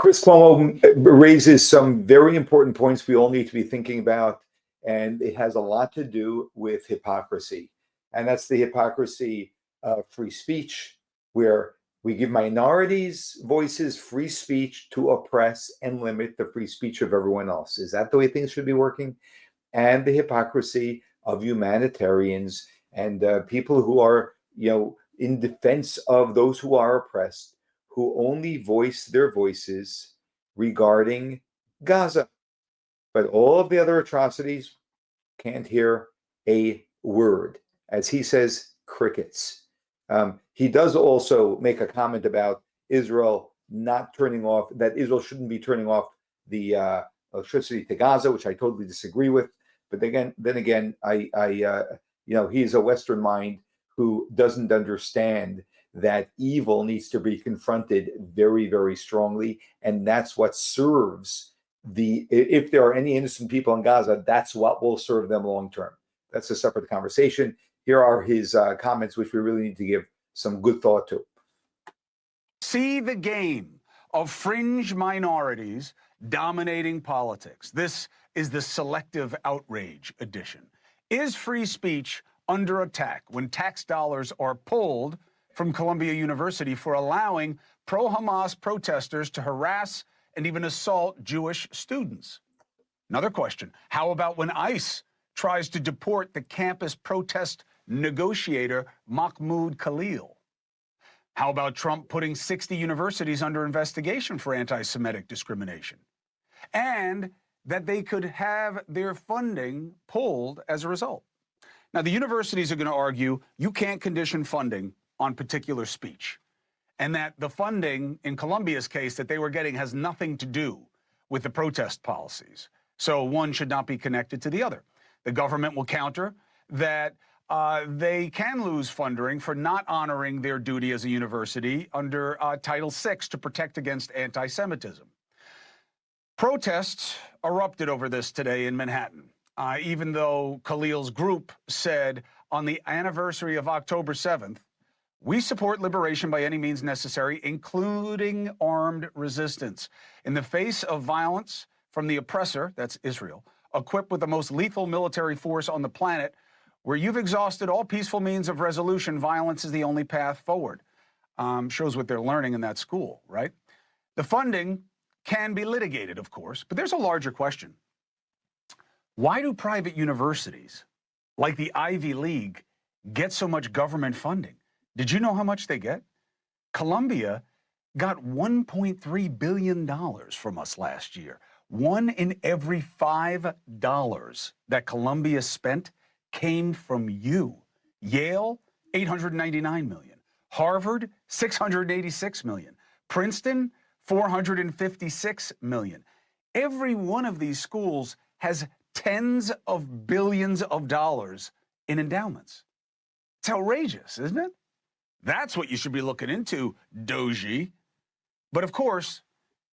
Chris Cuomo raises some very important points we all need to be thinking about, and it has a lot to do with hypocrisy. And that's the hypocrisy of free speech, where we give minorities voices free speech to oppress and limit the free speech of everyone else. Is that the way things should be working? And the hypocrisy of humanitarians and people who are, in defense of those who are oppressed, who only voice their voices regarding Gaza. But all of the other atrocities can't hear a word. As he says, crickets. He does also make a comment about Israel not turning off, that Israel shouldn't be turning off the electricity to Gaza, which I totally disagree with. But then again, he's a Western mind who doesn't understand that evil needs to be confronted very, very strongly. And that's what serves if there are any innocent people in Gaza, that's what will serve them long term. That's a separate conversation. Here are his comments, which we really need to give some good thought to. See the game of fringe minorities dominating politics. This is the Selective outrage edition. Is free speech under attack when tax dollars are pulled from Columbia University for allowing pro-Hamas protesters to harass and even assault Jewish students? Another question, how about when ICE tries to deport the campus protest negotiator Mahmoud Khalil? How about Trump putting 60 universities under investigation for anti-Semitic discrimination? And that they could have their funding pulled as a result. Now, the universities are going to argue you can't condition funding on particular speech, and that the funding, in Columbia's case, that they were getting has nothing to do with the protest policies. So one should not be connected to the other. The government will counter that they can lose funding for not honoring their duty as a university under Title VI to protect against anti-Semitism. Protests erupted over this today in Manhattan, even though Khalil's group said on the anniversary of October 7th, we support liberation by any means necessary, including armed resistance. In the face of violence from the oppressor, that's Israel, equipped with the most lethal military force on the planet, where you've exhausted all peaceful means of resolution, violence is the only path forward. Shows what they're learning in that school, right? The funding can be litigated, of course, but there's a larger question. Why do private universities, like the Ivy League, get so much government funding? Did you know how much they get? Columbia got $1.3 billion from us last year. One in every $5 that Columbia spent came from you. Yale, $899 million. Harvard, $686 million. Princeton, $456 million. Every one of these schools has tens of billions of dollars in endowments. It's outrageous, isn't it? That's what you should be looking into, Doji. But of course,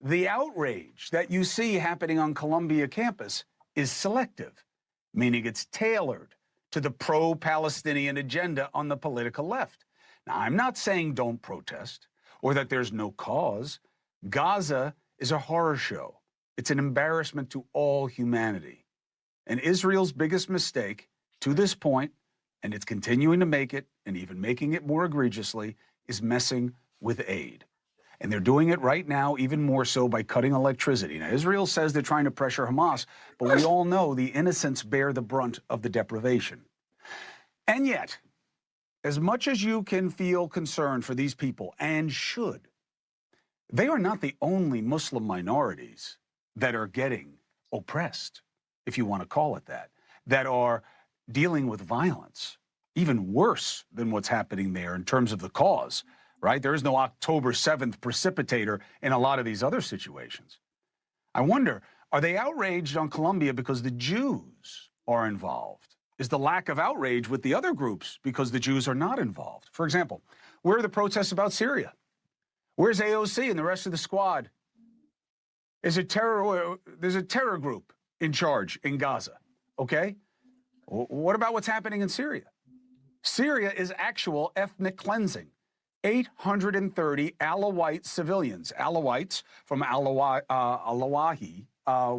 the outrage that you see happening on Columbia campus is selective, meaning it's tailored to the pro-Palestinian agenda on the political left. Now, I'm not saying don't protest or that there's no cause. Gaza is a horror show. It's an embarrassment to all humanity. And Israel's biggest mistake to this point, and it's continuing to make it, and even making it more egregiously, is messing with aid. And they're doing it right now, even more so by cutting electricity. Now, Israel says they're trying to pressure Hamas, but we all know the innocents bear the brunt of the deprivation. And yet, as much as you can feel concern for these people, and should, they are not the only Muslim minorities that are getting oppressed, if you want to call it that are dealing with violence, even worse than what's happening there in terms of the cause, right? There is no October 7th precipitator in a lot of these other situations. I wonder, are they outraged on Columbia because the Jews are involved? Is the lack of outrage with the other groups because the Jews are not involved? For example, where are the protests about Syria? Where's AOC and the rest of the squad? There's a terror group in charge in Gaza, okay? What about what's happening in Syria? Syria is actual ethnic cleansing. 830 Alawite civilians, Alawites from Alawahi,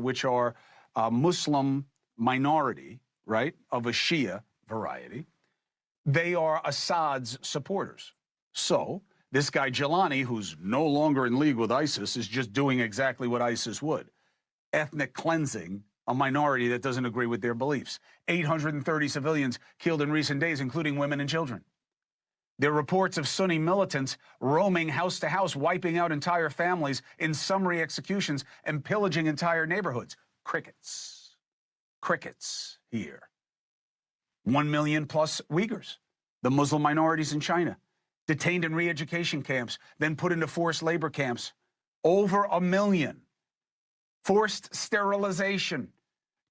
which are a Muslim minority, right, of a Shia variety. They are Assad's supporters. So this guy Jelani, who's no longer in league with ISIS, is just doing exactly what ISIS would: ethnic cleansing a minority that doesn't agree with their beliefs. 830 civilians killed in recent days, including women and children. There are reports of Sunni militants roaming house to house, wiping out entire families in summary executions and pillaging entire neighborhoods. Crickets. Crickets here. 1 million plus Uyghurs, the Muslim minorities in China, detained in re-education camps, then put into forced labor camps. Over 1 million. Forced sterilization.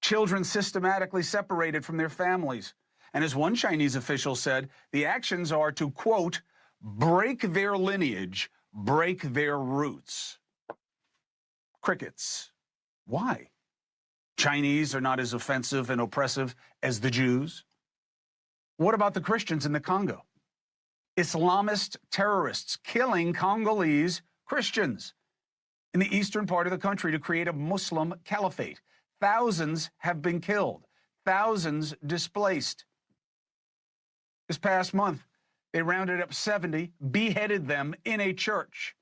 Children systematically separated from their families. And as one Chinese official said, the actions are to, quote, break their lineage, break their roots. Crickets. Why? Chinese are not as offensive and oppressive as the Jews. What about the Christians in the Congo? Islamist terrorists killing Congolese Christians in the eastern part of the country to create a Muslim caliphate. Thousands have been killed, thousands displaced. This past month, they rounded up 70, beheaded them in a church.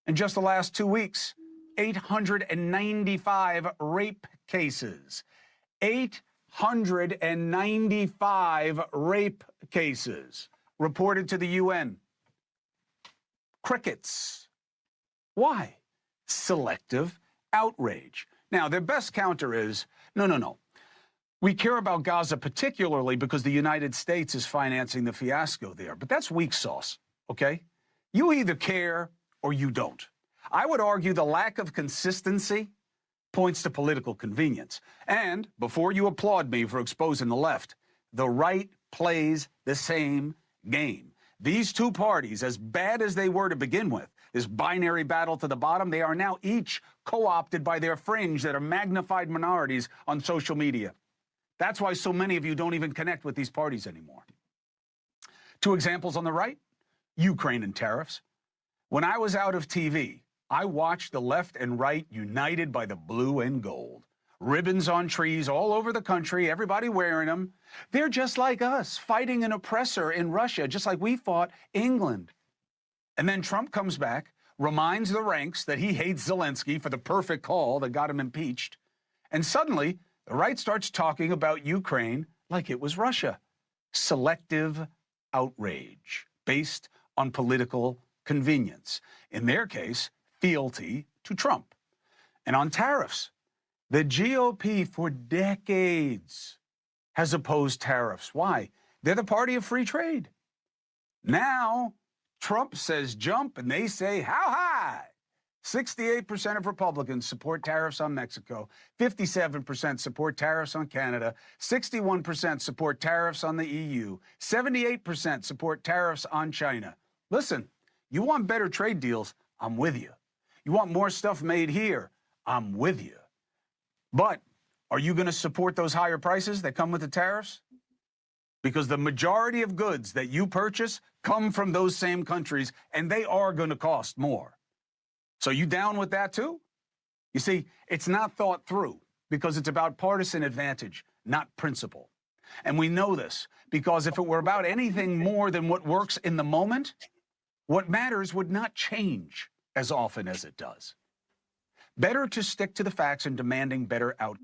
In just the last 2 weeks, 895 rape cases. 895 rape cases reported to the UN. Crickets. Why? Selective outrage. Now, their best counter is, no. We care about Gaza particularly because the United States is financing the fiasco there. But that's weak sauce, okay? You either care or you don't. I would argue the lack of consistency points to political convenience. And before you applaud me for exposing the left, the right plays the same game. These two parties, as bad as they were to begin with, this binary battle to the bottom, they are now each co-opted by their fringe that are magnified minorities on social media. That's why so many of you don't even connect with these parties anymore. Two examples on the right: Ukraine and tariffs. When I was out of TV, I watched the left and right united by the blue and gold. Ribbons on trees all over the country, everybody wearing them. They're just like us, fighting an oppressor in Russia, just like we fought England. And then Trump comes back, reminds the ranks that he hates Zelensky for the perfect call that got him impeached. And suddenly, the right starts talking about Ukraine like it was Russia. Selective outrage based on political convenience. In their case, fealty to Trump. And on tariffs, the GOP for decades has opposed tariffs. Why? They're the party of free trade. Now, Trump says jump and they say how high? 68% of Republicans support tariffs on Mexico, 57% support tariffs on Canada, 61% support tariffs on the EU, 78% support tariffs on China. Listen, you want better trade deals? I'm with you. You want more stuff made here? I'm with you. But are you going to support those higher prices that come with the tariffs? Because the majority of goods that you purchase come from those same countries, and they are going to cost more. So you down with that too? You see, it's not thought through because it's about partisan advantage, not principle. And we know this because if it were about anything more than what works in the moment, what matters would not change as often as it does. Better to stick to the facts and demanding better outcomes.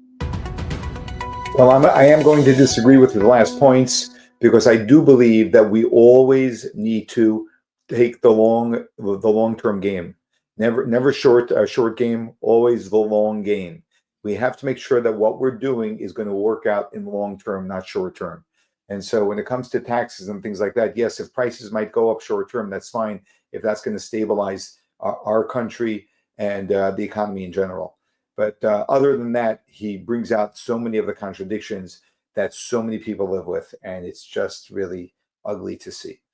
Well, I am going to disagree with the last points because I do believe that we always need to take the long-term game. Never short game, always the long game. We have to make sure that what we're doing is going to work out in the long term, not short term. And so when it comes to taxes and things like that, yes, if prices might go up short term, that's fine if that's going to stabilize our country and the economy in general. But other than that, he brings out so many of the contradictions that so many people live with, and it's just really ugly to see.